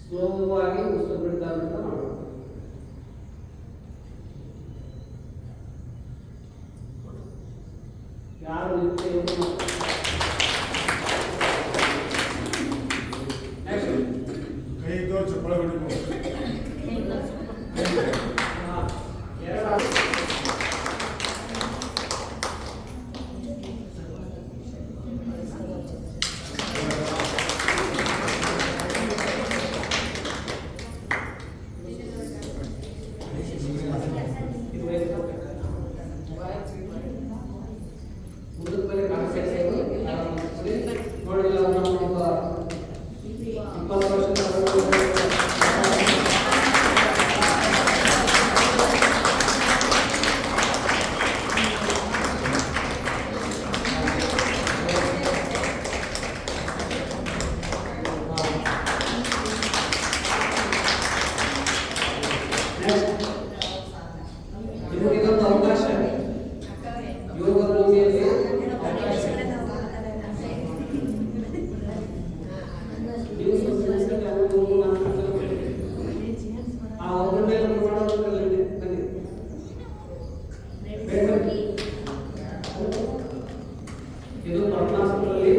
ಸ್ಲೋವಾಗಿ ಉಸಿರು ಬಿಡ್ತಾ ಅಂತ ಮಾಡಬೇಕು. ಯಾರು ನಿಂತು ಯೋಗ ಕೈ ಇದ್ದವ್ರು ಚಪ್ಪಳ ಹೊಡಿಬೋದು. ಇದೊಂದು ಅವಕಾಶ ಯೋಗ ಭೂಮಿಯಲ್ಲಿ ನೀವು ಸಂಸ್ಥೆ ಅವರು ಆ ಒಬ್ಬರ ಮೇಲೆ ಮಾಡೋದ್ರಲ್ಲಿ ಬನ್ನಿ ಇದು ಪದ್ಮಾಸನದಲ್ಲಿ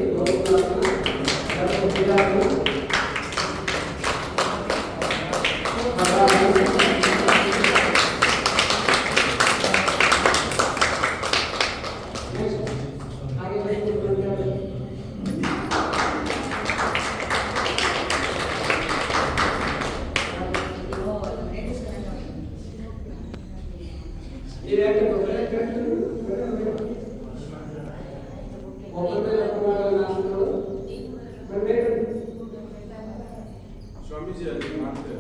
ಸ್ವಾಮೀಜಿ ಅಲ್ಲಿ ಮಾಡ್ತಾರೆ.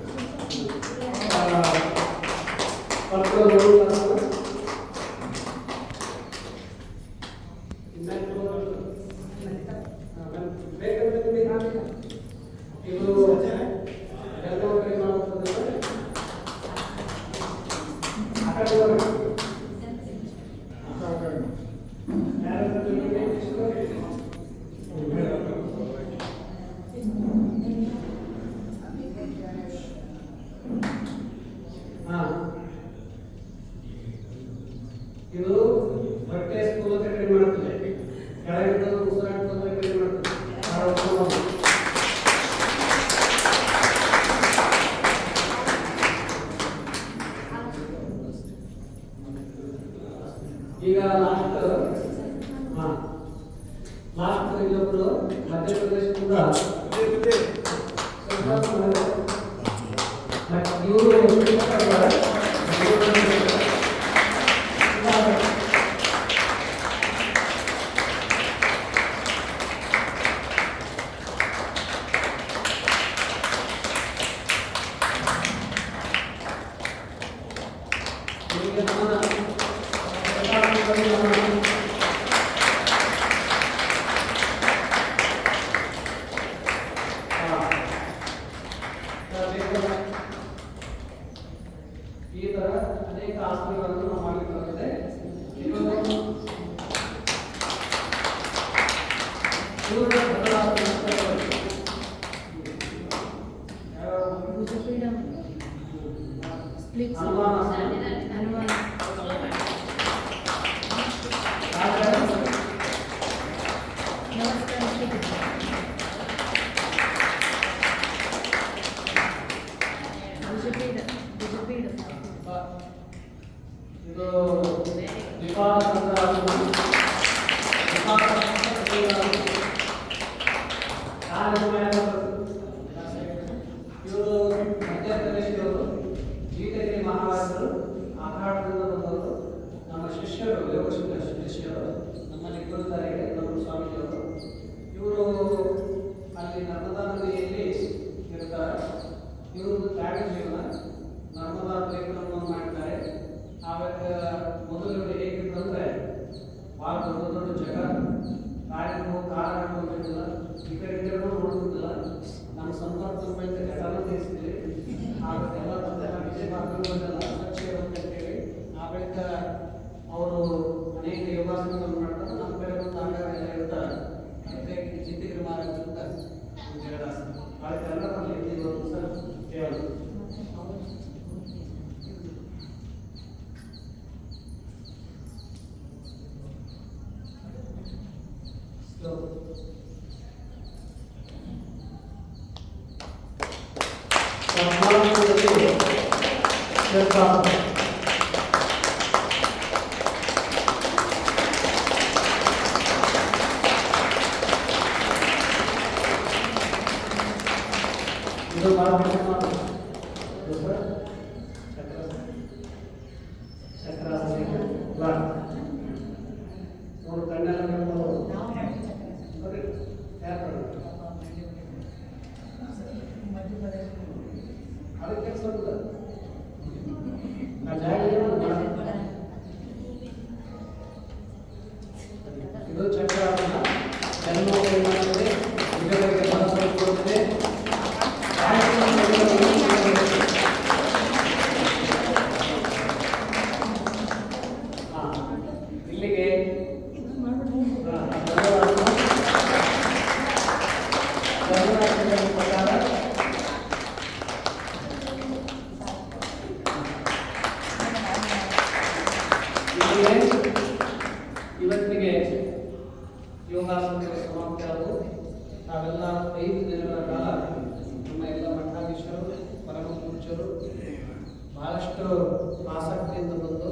ಇದು ಹೊಟ್ಟೆ ಸ್ಥೂಲತೆ ಕಡಿಮೆ ಮಾಡುತ್ತದೆ, ಕೆಳಗಿದ್ದ ಉಸಿರಾಟ ತೊಂದರೆ ಕಡಿಮೆ ಮಾಡುತ್ತದೆ. ಈಗ ಲಾಸ್ಟ್ ಇನ್ನೊಬ್ಬರು ಮಧ್ಯಪ್ರದೇಶದಿಂದ ಈ ತರ ಅನೇಕ ಆಸನಗಳನ್ನು ನಾವು ಮಾಡಬೇಕಾಗಿದೆ. ಇದು ಇವರು ಮಧ್ಯಪ್ರದೇಶದವರು, ಗೀತೆಗೆ ಮಹಾರಾಜರು, ಆಘಾಟದಿಂದ ಬಂದವರು, ನಮ್ಮ ಶಿಷ್ಯರು, ಯೋಗ ಶಿಷ್ಯರು ನಮ್ಮಲ್ಲಿ ಇಬ್ಬರಿದ್ದಾರೆ. ನಮ್ಮ ಸ್ವಾಮೀಜಿಯವರು ಇವರು ಅಲ್ಲಿ ನರ್ಮದಾ ನದಿಯಲ್ಲಿ ಇರ್ತಾರೆ. ಇವರು ತ್ಯಾಗ ಜೀವನ, ನರ್ಮದಾ ಪರಿಕ್ರಮವನ್ನು ಮಾಡ್ತಾರೆ. ಆವಾಗ ಮೊದಲು ಹೇಗಿತ್ತಂದ್ರೆ ಭಾಳ ದೊಡ್ಡ ದೊಡ್ಡ ಜಗ ಕಾರ್ಯಕ್ರಮ ಕಾರಣ ಬಂದಿಲ್ಲ, ಈ ಕಡೆ ನೋಡುತ್ತಿಲ್ಲ. ನಮ್ಮ ಸಂಪರ್ಕ ಘಟನೆ ತಿಳಿಸಿದ್ವಿ. ಆಗೆಲ್ಲ ಮತ್ತೆ ವಿಜಯ ಮಾರ್ಗಗಳನ್ನೆಲ್ಲ ಸ್ವಚ್ಛ ಅಂತೇಳಿ ಆ ಬಳಿಕ ಅವರು ಅನೇಕ ಯೋಗಾಸನಗಳನ್ನು ಮಾಡ್ತಾರೆ. ನಮ್ಮ ಕಡೆ ಒಂದು ಆಗಾಗ ಎಲ್ಲ ಇರ್ತಾರೆ. ಅದಕ್ಕೆ ಚಿಂತಿಗಿರಿ ಮಹಾರಾಜ ಅಂತ ಒಂದು ಹೇಳಾಸನ ಅದಕ್ಕೆಲ್ಲ ನಮ್ಮ ಹಿಂದಿ ಒಂದು ಸಹ ಹೇಳೋದು. ಇದು ಭಾಳ ನೋಡು ಕಣ್ಣೆಲ್ಲ ಅದಕ್ಕೆ ಸ್ವಲ್ಪ ಆ ಜಾಗ ಇದು ಚಕ್ರಾಸನ ಜನ್ಮಕ್ಕೆ ಮಾಡುತ್ತದೆ ಇದಕ್ಕೆ ಮನಸ್ಸನ್ನು ಕೊಡುತ್ತದೆ ಇಲ್ಲಿಗೆ ಪ್ರಕಾರ ಇವತ್ತಿಗೆ ಯೋಗಾಸನಗಳು ಸಮಾಪ್ತಿ ಆದವು. ನಾವೆಲ್ಲ 5 ದಿನಗಳ ಕಾಲ ನಮ್ಮ ಎಲ್ಲ ಮಠಾಧೀಶರು ಪರಮ ಪೂಜ್ಯರು ಬಹಳಷ್ಟು ಆಸಕ್ತಿಯಿಂದ ಬಂದು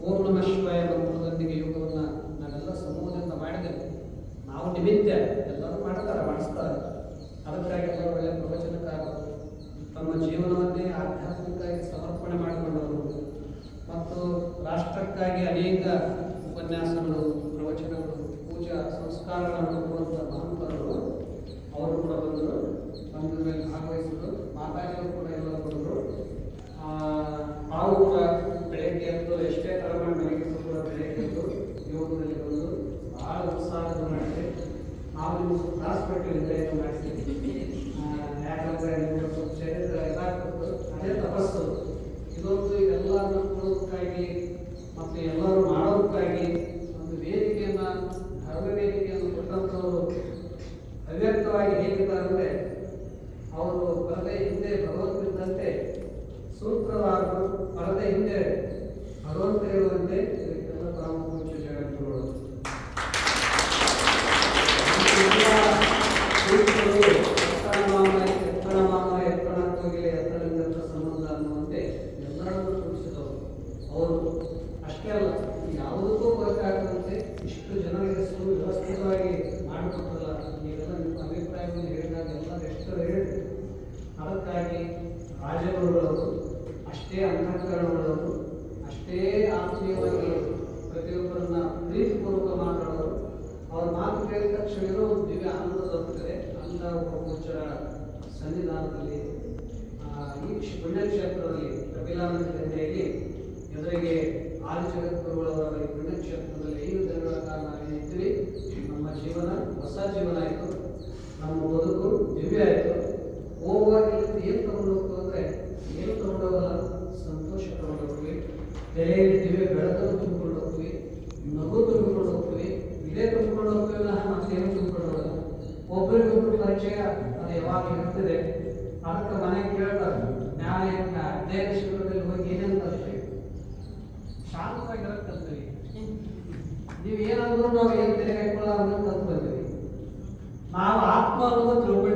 ಓಂ ನಮಃ ಶಿವಾಯ ಮಂತ್ರದೊಂದಿಗೆ ಯೋಗವನ್ನು ನಾವೆಲ್ಲ ಸಮೂಹದಿಂದ ಮಾಡಿದ್ದೇವೆ. ನಾವು ನಿಮಿತ್ತ ಎಲ್ಲರೂ ಮಾಡ್ತಾರೆ ಮಾಡಿಸ್ತಾರೆ. ಅದಕ್ಕಾಗಿ ಎಲ್ಲ ಒಳ್ಳೆಯ ಪ್ರವಚನಕಾರರು ತಮ್ಮ ಜೀವನವನ್ನೇ ಆಧ್ಯಾತ್ಮಿಕವಾಗಿ ಸಮರ್ಪಣೆ ಮಾಡಿಕೊಂಡವರು ಮತ್ತು ರಾಷ್ಟ್ರಕ್ಕಾಗಿ ಅನೇಕ ಉಪನ್ಯಾಸಗಳು ಪ್ರವಚನಗಳು ಪೂಜಾ ಸಂಸ್ಕಾರಗಳನ್ನು ಕೊಡುವಂಥ ಮಹಂತರು ಅವರು ಕೂಡ ಬಂದರು. ಬಂದ ಮೇಲೆ ಭಾಗವಹಿಸಿದರು. ಮಾತಾಜಿಯವರು ಕೂಡ ಎಲ್ಲ ಬಂದರು. ನಾವು ಕೂಡ ಬೆಳಗ್ಗೆ ಎದ್ದು ಎಷ್ಟೇ ತರಮಾಡಿ ಬೆಳಗ್ಗೆ ಕೂಡ ಬೆಳಗ್ಗೆ ಎದ್ದು ಯೋಗದಲ್ಲಿ ಬಂದು ಭಾಳ ಉತ್ಸಾಹದ ಮಾಡಿದೆ. ನಾವು ನಿಮ್ಮ ಕ್ಲಾಸ್ ಪಟ್ಟಿಯಲ್ಲಿ ಮಾಡಿಸ್ತೀವಿ. ಯಾಕಂದರೆ ನಿಮ್ಮ ಸ್ವಲ್ಪ ಶರೀರ ಇದಾಗ್ತದೆ. ಅದೇ ತಪಸ್ಸು ಇದೊಂದು ಇದೆಲ್ಲರನ್ನು ಕೊಡೋದಕ್ಕಾಗಿ ಮತ್ತು ಎಲ್ಲರೂ ಮಾಡೋದಕ್ಕಾಗಿ ಒಂದು ವೇದಿಕೆಯನ್ನು ಧರ್ಮ ವೇದಿಕೆಯನ್ನು ಕೊಟ್ಟಂಥವರು ಅವ್ಯಕ್ತವಾಗಿ ಹೇಗಿದ್ದಾರೆ ಅಂದರೆ ಅವರು ಪರದೆ ಹಿಂದೆ ಭಗವಂತನಿದ್ದಂತೆ ಸೂತ್ರವಾದರು. ಪರದೆ ಹಿಂದೆ ಭಗವಂತ ಇರುವಂತೆ ಇದಕ್ಕೆಲ್ಲ ಪ್ರಾಮುಖ್ಯ ಜಗತ್ತುಗಳು ಸಂಬಂಧ ಅನ್ನುವಂತೆ ಎಲ್ಲರನ್ನೂ ತೋರಿಸಿದವರು ಅವರು. ಅಷ್ಟೇ ಅಲ್ಲ, ಯಾವುದಕ್ಕೂ ಬೇಕಾಗದಂತೆ ಇಷ್ಟು ಜನರಿಗೆ ಸುವ್ಯವಸ್ಥಿತವಾಗಿ ಮಾಡಿಕೊಟ್ಟಲ್ಲ. ನೀವೆಲ್ಲ ನಿಮ್ಮ ಅಭಿಪ್ರಾಯವನ್ನು ಹೇಳಿದಾಗ ಎಲ್ಲರೂ ಎಷ್ಟು ಹೇಳಿದ್ರು. ಅದಕ್ಕಾಗಿ ರಾಜಗುರುಗಳವರು ಅಷ್ಟೇ ಅಂತಃಕರಣಗಳವರು ಅಷ್ಟೇ ಆತ್ಮೀಯವಾಗಿ ಪ್ರತಿಯೊಬ್ಬರನ್ನ ಪ್ರೀತಿಪೂರ್ವಕ ಮಾತಾಡೋರು. ಅವ್ರ ಮಾತು ಕೇಳಿದ ತಕ್ಷಣ ಒಂದು ದಿವ್ಯ ಆನಂದ ದೊರಕುತ್ತದೆ. ಅಂತ ಒಬ್ಬ ಪೂಜ್ಯರ ಸನ್ನಿಧಾನದಲ್ಲಿ ಈ ಪುಣ್ಯಕ್ಷೇತ್ರದಲ್ಲಿ ಕಪಿಲಾನಂದ ದಂಡೆಯಲ್ಲಿ ಎದುರಿಗೆ ಆದಿ ಜಗದ್ಗುರುಗಳವರ ಈ ಪುಣ್ಯಕ್ಷೇತ್ರದಲ್ಲಿ 5 ದಿನಗಳ ಕಾಲ ನಾವೇನು ಇರ್ತೀವಿ. ನಮ್ಮ ಜೀವನ ಹೊಸ ಜೀವನ ಆಯಿತು. ನಮ್ಮ ಬದುಕು ದಿವ್ಯ ಆಯಿತು. ಹೋಗುವಾಗ ಏನು ತಗೊಂಡು ಹೋಗ್ತು ಅಂದರೆ ಏನು ತಗೊಂಡು ಹೋಗಲ್ಲ, ಸಂತೋಷ ತಗೊಂಡು ಹೋಗ್ತೀವಿ. ತಲೆಯಲ್ಲಿ ದಿವ್ಯ ಬೆಳಕನ್ನು ತುಂಬಿಕೊಂಡು ಹೋಗ್ತೀವಿ, ನಗು ತುಂಬಿಕೊಂಡು ಹೋಗ್ತೀವಿ. ಇದೇ ತುಂಬಿಕೊಂಡು ಹೋಗ್ತೀವಿ ನಾ ಮತ್ತೇನು ತುಂಬಿಕೊಂಡು ಹೋಗಲ್ಲ. ಒಬ್ಬರಿಗೊಬ್ಬರು ಪರಿಚಯ ಅದು ಯಾವಾಗ ಇರ್ತದೆ. ಅದಕ್ಕೆ ಮನೆಗೆ ಕೇಳ್ತಾರೆ, ನಾಳೆ ಅಧ್ಯಯನ ಶಿಬಿರದಲ್ಲಿ ಹೋಗಿ ಏನೇನು ಕಲ್ತೀವಿ, ಶಾಂತವಾಗಿರೋದು ಕಲ್ತೀವಿ. ನೀವು ಏನಂದ್ರು ನಾವು ಏನು ತೆರೆ ಹಾಕೊಳ್ಳೋ ಅನ್ನೋದು ಕಲ್ತು ಬಂದಿವಿ. ನಾವು ಆತ್ಮ ಅನ್ನೋದು ತಿಳ್ಕೊಂಡಿವಿ.